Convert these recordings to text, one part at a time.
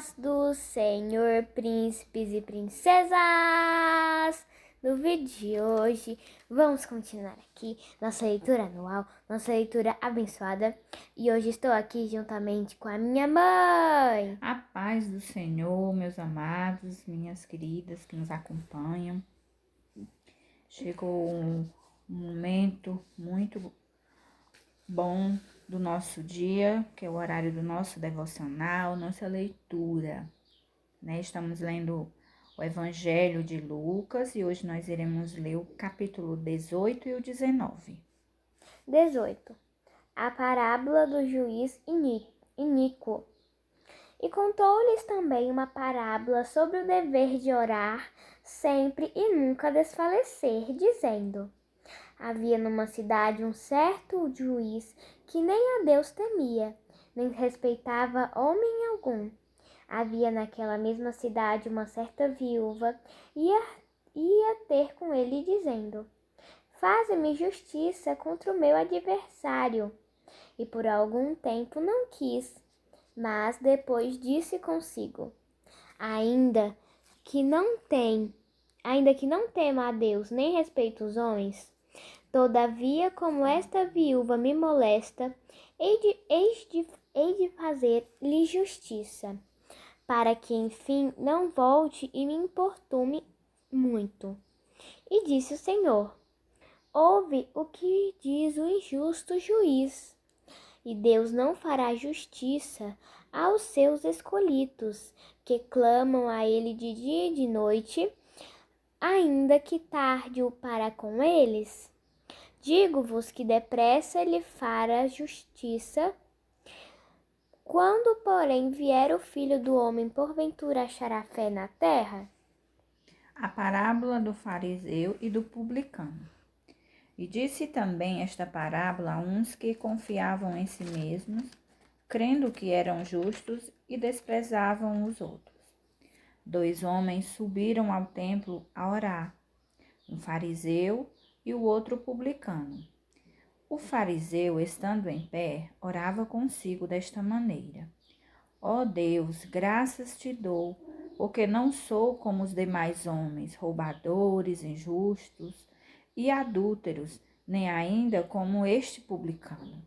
Paz do Senhor, príncipes e princesas! No vídeo de hoje, vamos continuar aqui nossa leitura anual, nossa leitura abençoada. E hoje estou aqui juntamente com a minha mãe. A paz do Senhor, meus amados, minhas queridas que nos acompanham. Chegou um momento muito bom do nosso dia, que é o horário do nosso devocional, nossa leitura, né? Estamos lendo o Evangelho de Lucas e hoje nós iremos ler o capítulo 18 e o 19. 18. A parábola do juiz iníquo. E contou-lhes também uma parábola sobre o dever de orar sempre e nunca desfalecer, dizendo: Havia numa cidade um certo juiz que nem a Deus temia, nem respeitava homem algum. Havia naquela mesma cidade uma certa viúva, ia ter com ele dizendo: Faze-me justiça contra o meu adversário. E por algum tempo não quis, mas depois disse consigo: Ainda que não tema a Deus nem respeito os homens, todavia, como esta viúva me molesta, hei de fazer-lhe justiça, para que enfim não volte e me importune muito. E disse o Senhor: Ouve o que diz o injusto juiz. E Deus não fará justiça aos seus escolhidos, que clamam a ele de dia e de noite, ainda que tarde o para com eles? Digo-vos que depressa lhe fará justiça. Quando, porém, vier o Filho do Homem, porventura achará fé na terra? A parábola do fariseu e do publicano. E disse também esta parábola a uns que confiavam em si mesmos, crendo que eram justos e desprezavam os outros. 2 homens subiram ao templo a orar, um fariseu e o outro publicano. O fariseu, estando em pé, orava consigo desta maneira: Ó Deus, graças te dou, porque não sou como os demais homens, roubadores, injustos e adúlteros, nem ainda como este publicano.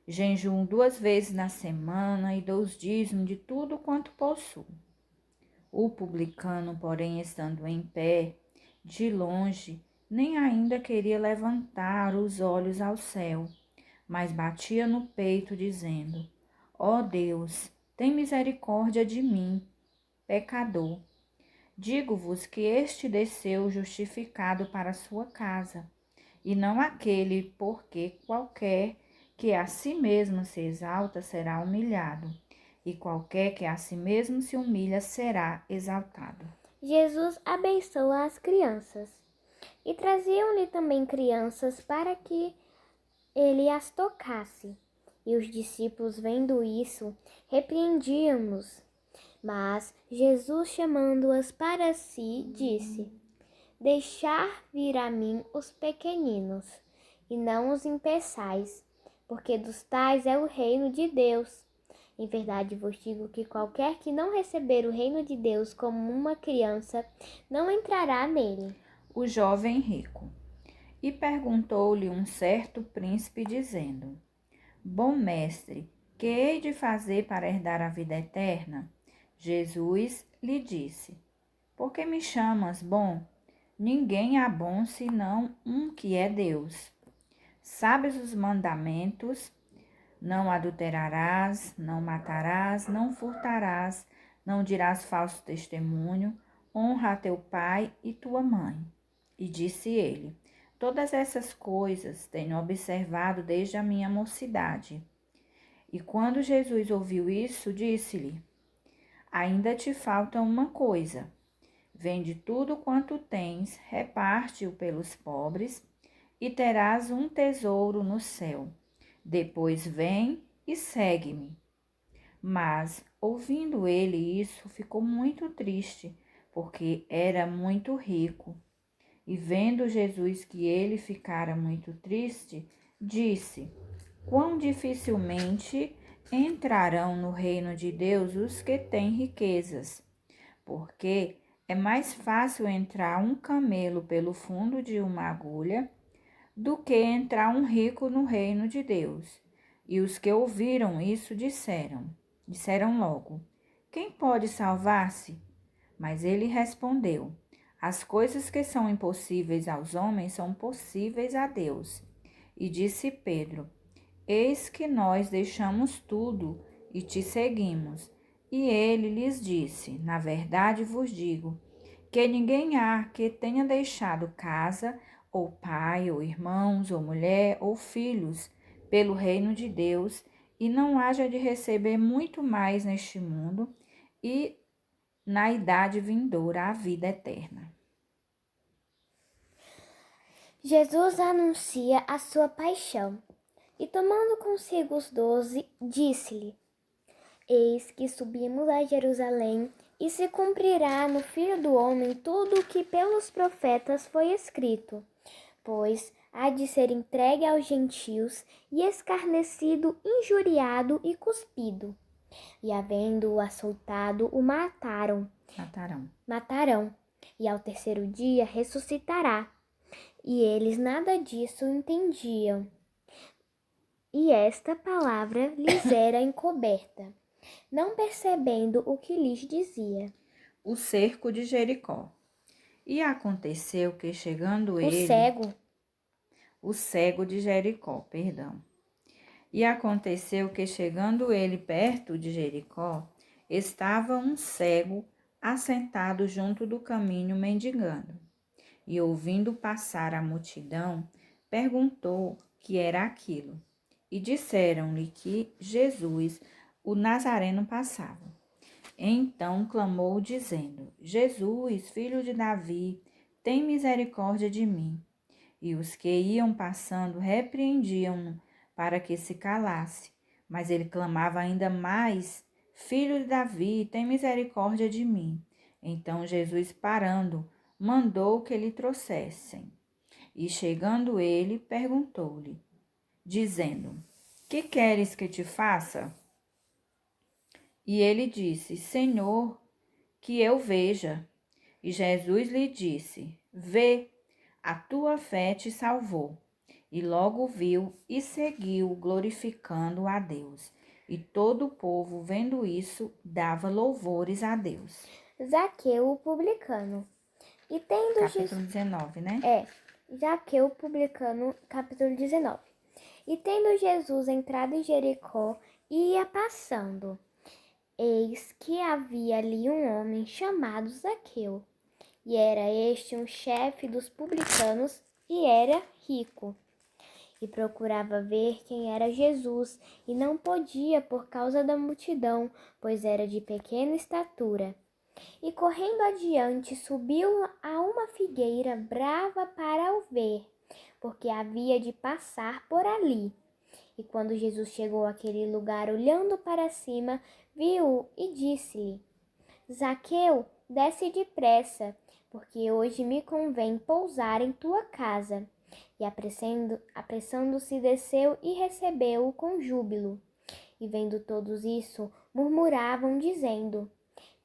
Jejuo 2 vezes na semana e dou os dízimos de tudo quanto possuo. O publicano, porém, estando em pé, de longe, nem ainda queria levantar os olhos ao céu, mas batia no peito, dizendo: Ó Deus, tem misericórdia de mim, pecador. Digo-vos que este desceu justificado para a sua casa, e não aquele, porque qualquer que a si mesmo se exalta será humilhado, e qualquer que a si mesmo se humilha será exaltado. Jesus abençoa as crianças. E traziam-lhe também crianças para que ele as tocasse. E os discípulos, vendo isso, repreendiam-nos. Mas Jesus, chamando-as para si, disse: Deixar vir a mim os pequeninos, e não os impeçais, porque dos tais é o reino de Deus. Em verdade vos digo que qualquer que não receber o reino de Deus como uma criança, não entrará nele. O jovem rico. E perguntou-lhe um certo príncipe, dizendo: Bom mestre, que hei de fazer para herdar a vida eterna? Jesus lhe disse: Por que me chamas bom? Ninguém há bom senão um que é Deus. Sabes os mandamentos: não adulterarás, não matarás, não furtarás, não dirás falso testemunho, honra a teu pai e tua mãe. E disse ele: Todas essas coisas tenho observado desde a minha mocidade. E quando Jesus ouviu isso, disse-lhe: Ainda te falta uma coisa. Vende tudo quanto tens, reparte-o pelos pobres, e terás um tesouro no céu. Depois vem e segue-me. Mas, ouvindo ele isso, ficou muito triste, porque era muito rico. E vendo Jesus que ele ficara muito triste, disse: Quão dificilmente entrarão no reino de Deus os que têm riquezas, porque é mais fácil entrar um camelo pelo fundo de uma agulha do que entrar um rico no reino de Deus. E os que ouviram isso disseram logo: Quem pode salvar-se? Mas ele respondeu: As coisas que são impossíveis aos homens são possíveis a Deus. E disse Pedro: Eis que nós deixamos tudo e te seguimos. E ele lhes disse: Na verdade vos digo que ninguém há que tenha deixado casa, ou pai, ou irmãos, ou mulher, ou filhos, pelo reino de Deus, e não haja de receber muito mais neste mundo e na idade vindoura a vida eterna. Jesus anuncia a sua paixão e, tomando consigo os 12, disse-lhe: Eis que subimos a Jerusalém, e se cumprirá no Filho do Homem tudo o que pelos profetas foi escrito. Pois há de ser entregue aos gentios, e escarnecido, injuriado e cuspido. E havendo-o açoitado, o matarão. E ao terceiro dia ressuscitará. E eles nada disso entendiam. E esta palavra lhes era encoberta, não percebendo o que lhes dizia. O cerco de Jericó. E aconteceu que chegando o cego de Jericó, perdão. E aconteceu que chegando ele perto de Jericó, estava um cego assentado junto do caminho mendigando. E ouvindo passar a multidão, perguntou que era aquilo. E disseram-lhe que Jesus, o Nazareno, passava. Então clamou, dizendo: Jesus, filho de Davi, tem misericórdia de mim. E os que iam passando repreendiam-no para que se calasse. Mas ele clamava ainda mais: Filho de Davi, tem misericórdia de mim. Então Jesus, parando, mandou que lhe trouxessem. E chegando ele, perguntou-lhe, dizendo: Que queres que te faça? E ele disse: Senhor, que eu veja. E Jesus lhe disse: Vê, a tua fé te salvou. E logo viu e seguiu, glorificando a Deus. E todo o povo, vendo isso, dava louvores a Deus. Zaqueu, o publicano. E tendo Capítulo 19, né? Zaqueu, o publicano, capítulo 19. E tendo Jesus entrado em Jericó, ia passando. Eis que havia ali um homem chamado Zaqueu. E era este um chefe dos publicanos e era rico. E procurava ver quem era Jesus, e não podia por causa da multidão, pois era de pequena estatura. E correndo adiante, subiu a uma figueira brava para o ver, porque havia de passar por ali. E quando Jesus chegou àquele lugar, olhando para cima, viu-o e disse-lhe: Zaqueu, desce depressa, porque hoje me convém pousar em tua casa. E apressando-se, desceu e recebeu-o com júbilo. E vendo todos isso, murmuravam, dizendo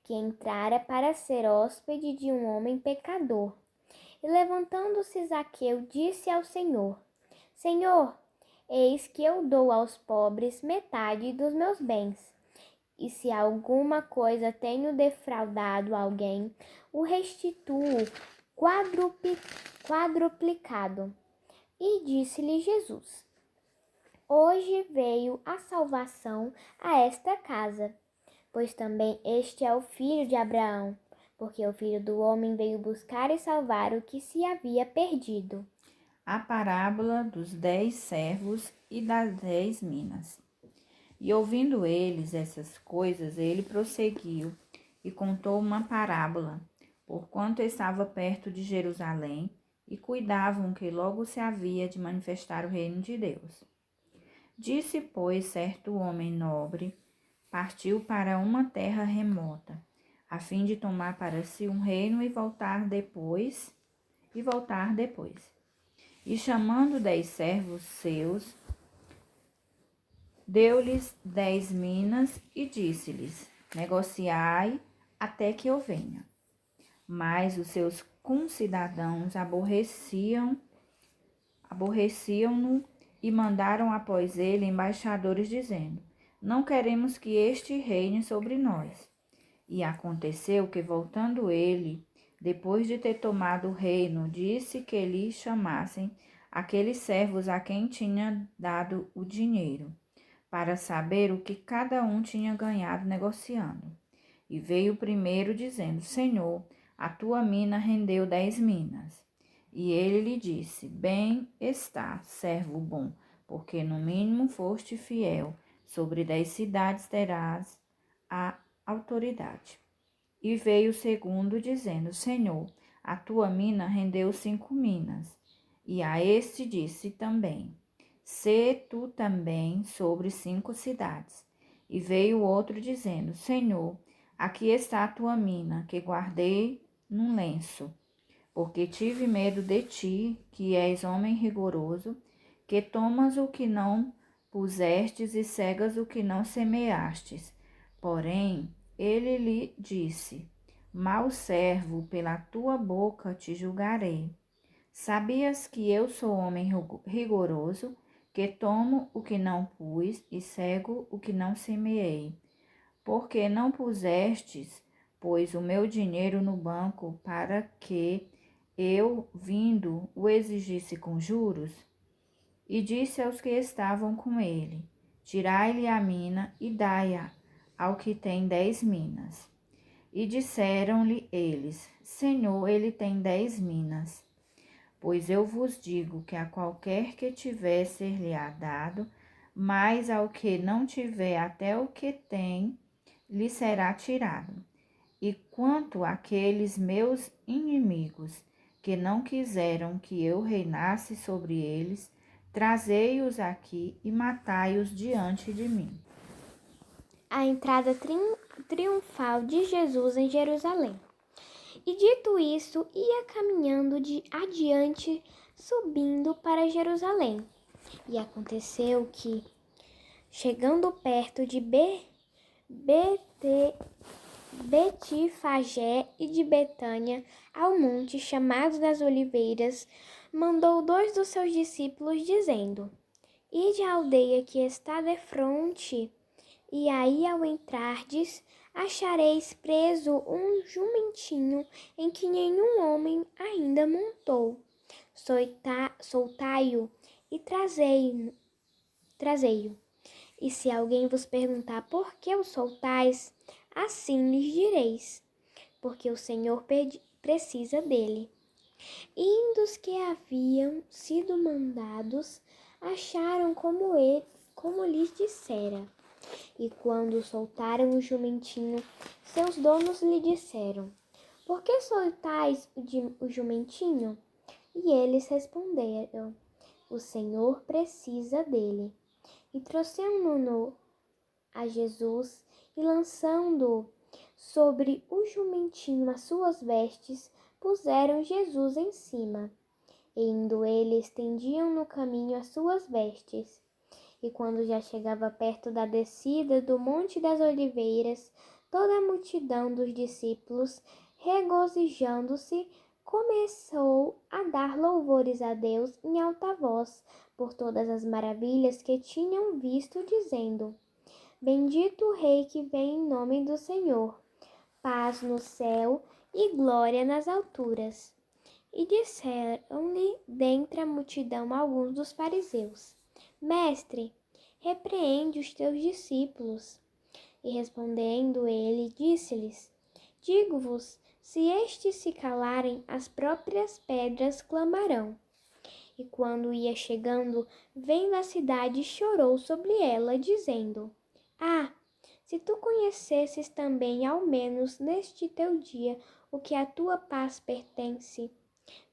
que entrara para ser hóspede de um homem pecador. E levantando-se Zaqueu, disse ao Senhor: Senhor, eis que eu dou aos pobres metade dos meus bens. E se alguma coisa tenho defraudado alguém, o restituo quadruplicado. E disse-lhe Jesus: Hoje veio a salvação a esta casa, pois também este é o filho de Abraão, porque o Filho do Homem veio buscar e salvar o que se havia perdido. A parábola dos 10 servos e das 10 minas. E ouvindo eles essas coisas, ele prosseguiu e contou uma parábola, porquanto estava perto de Jerusalém, e cuidavam que logo se havia de manifestar o reino de Deus. Disse, pois, certo homem nobre, partiu para uma terra remota, a fim de tomar para si um reino e voltar depois. E chamando 10 servos seus, Deu-lhes 10 minas e disse-lhes: negociai até que eu venha. Mas os seus concidadãos aborreciam-no e mandaram após ele embaixadores, dizendo: não queremos que este reine sobre nós. E aconteceu que, voltando ele, depois de ter tomado o reino, disse que lhe chamassem aqueles servos a quem tinha dado o dinheiro, para saber o que cada um tinha ganhado negociando. E veio o primeiro, dizendo: Senhor, a tua mina rendeu 10 minas. E ele lhe disse: bem está, servo bom, porque no mínimo foste fiel, sobre 10 cidades terás a autoridade. E veio o segundo, dizendo: Senhor, a tua mina rendeu 5 minas. E a este disse também: sê tu também sobre 5 cidades. E veio o outro, dizendo: Senhor, aqui está a tua mina, que guardei num lenço, porque tive medo de ti, que és homem rigoroso, que tomas o que não pusestes e cegas o que não semeastes. Porém, ele lhe disse: mau servo, pela tua boca te julgarei. Sabias que eu sou homem rigoroso, que tomo o que não pus e cego o que não semeei? Porque não pusestes, pois, o meu dinheiro no banco, para que eu, vindo, o exigisse com juros? E disse aos que estavam com ele: tirai-lhe a mina e dai-a ao que tem 10 minas. E disseram-lhe eles: Senhor, ele tem 10 minas. Pois eu vos digo que a qualquer que tiver ser-lhe-á dado, mas ao que não tiver até o que tem, lhe será tirado. E quanto àqueles meus inimigos, que não quiseram que eu reinasse sobre eles, trazei-os aqui e matai-os diante de mim. A entrada triunfal de Jesus em Jerusalém. E dito isso, ia caminhando adiante, subindo para Jerusalém. E aconteceu que, chegando perto de Betfagé e de Betânia, ao monte chamado das Oliveiras, mandou 2 dos seus discípulos, dizendo: ide à aldeia que está defronte, e aí ao entrardes, achareis preso um jumentinho em que nenhum homem ainda montou. Soltai-o e trazei-o. E se alguém vos perguntar por que o soltais, assim lhes direis: porque o Senhor precisa dele. E indo os que haviam sido mandados, acharam como lhes dissera. E quando soltaram o jumentinho, seus donos lhe disseram: por que soltais o jumentinho? E eles responderam: o Senhor precisa dele. E trouxeram-no a Jesus, e lançando sobre o jumentinho as suas vestes, puseram Jesus em cima. E indo ele, estendiam no caminho as suas vestes. E quando já chegava perto da descida do Monte das Oliveiras, toda a multidão dos discípulos, regozijando-se, começou a dar louvores a Deus em alta voz por todas as maravilhas que tinham visto, dizendo: bendito o Rei que vem em nome do Senhor, paz no céu e glória nas alturas. E disseram-lhe dentre a multidão alguns dos fariseus: Mestre, repreende os teus discípulos. E respondendo ele, disse-lhes: digo-vos, se estes se calarem, as próprias pedras clamarão. E quando ia chegando, vendo a cidade, chorou sobre ela, dizendo: ah, se tu conhecesses também, ao menos neste teu dia, o que à tua paz pertence.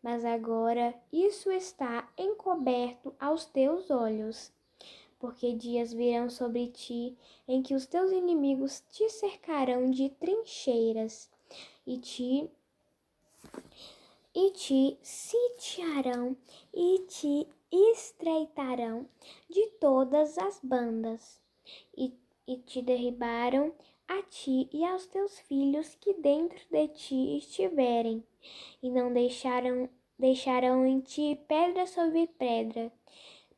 Mas agora isso está encoberto aos teus olhos. Porque dias virão sobre ti em que os teus inimigos te cercarão de trincheiras e te sitiarão e te estreitarão de todas as bandas, e te derribaram a ti e aos teus filhos que dentro de ti estiverem, e não deixarão em ti pedra sobre pedra,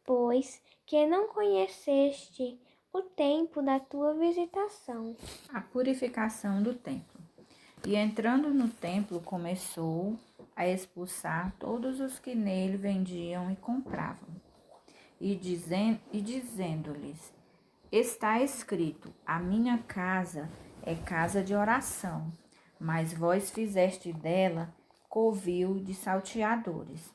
pois que não conheceste o tempo da tua visitação. A purificação do templo. E entrando no templo, começou a expulsar todos os que nele vendiam e compravam, e dizendo-lhes: está escrito: a minha casa é casa de oração, mas vós fizeste dela covil de salteadores.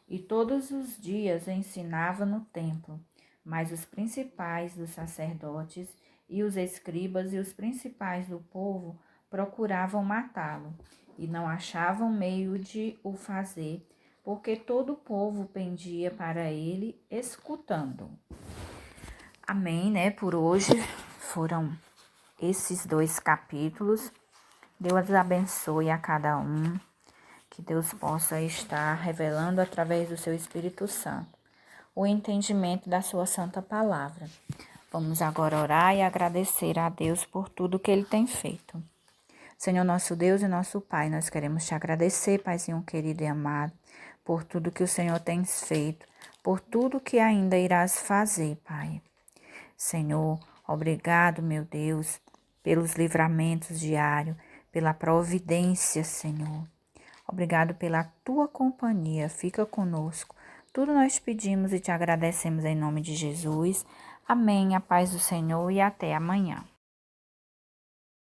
E todos os dias ensinava no templo, mas os principais dos sacerdotes e os escribas e os principais do povo procuravam matá-lo, e não achavam meio de o fazer, porque todo o povo pendia para ele, escutando. Amém, né? Por hoje foram esses 2 capítulos. Deus abençoe a cada um. Que Deus possa estar revelando através do seu Espírito Santo o entendimento da sua santa palavra. Vamos agora orar e agradecer a Deus por tudo que Ele tem feito. Senhor nosso Deus e nosso Pai, nós queremos te agradecer, Paizinho querido e amado, por tudo que o Senhor tem feito, por tudo que ainda irás fazer, Pai. Senhor, obrigado, meu Deus, pelos livramentos diários, pela providência, Senhor. Obrigado pela tua companhia, fica conosco. Tudo nós pedimos e te agradecemos em nome de Jesus. Amém, a paz do Senhor e até amanhã.